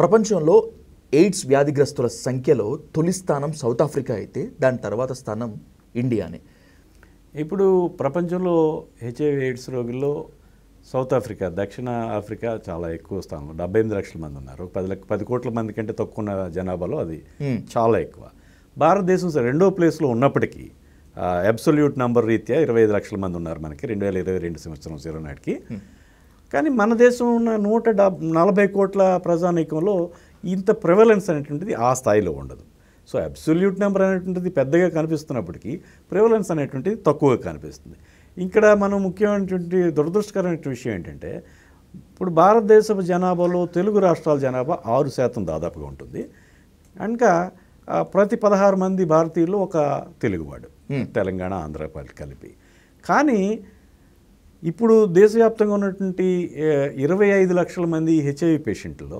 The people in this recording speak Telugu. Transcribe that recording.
ప్రపంచంలో ఎయిడ్స్ వ్యాధిగ్రస్తుల సంఖ్యలో తొలి స్థానం సౌత్ ఆఫ్రికా అయితే దాని తర్వాత స్థానం ఇండియానే. ఇప్పుడు ప్రపంచంలో హెచ్ఐవి ఎయిడ్స్ రోగుల్లో సౌత్ ఆఫ్రికా, దక్షిణ ఆఫ్రికా చాలా ఎక్కువ స్థానంలో 78 లక్షల మంది ఉన్నారు. 10 కోట్ల మంది కంటే తక్కువ ఉన్న జనాభాలో అది చాలా ఎక్కువ. భారతదేశం రెండో ప్లేస్లో ఉన్నప్పటికీ అబ్సల్యూట్ నంబర్ రీత్యా 25 లక్షల మంది ఉన్నారు మనకి 2022 సంవత్సరం నాటికి. కానీ మన దేశం ఉన్న 140 కోట్ల ప్రజానీకంలో ఇంత ప్రివలెన్స్ అనేటువంటిది ఆ స్థాయిలో ఉండదు. సో అబ్సల్యూట్ నెంబర్ అనేటువంటిది పెద్దగా కనిపిస్తున్నప్పటికీ ప్రివలెన్స్ అనేటువంటిది తక్కువగా కనిపిస్తుంది. ఇక్కడ మనం ముఖ్యమైనటువంటి దురదృష్టకరమైన విషయం ఏంటంటే, ఇప్పుడు భారతదేశపు జనాభాలో తెలుగు రాష్ట్రాల జనాభా 6% దాదాపుగా ఉంటుంది. ఇంకా ప్రతి 16 మంది భారతీయులు ఒక తెలుగువాడు, తెలంగాణ ఆంధ్ర కలిపి. కానీ ఇప్పుడు దేశవ్యాప్తంగా ఉన్నటువంటి 25 లక్షల మంది హెచ్ఐవి పేషెంట్లో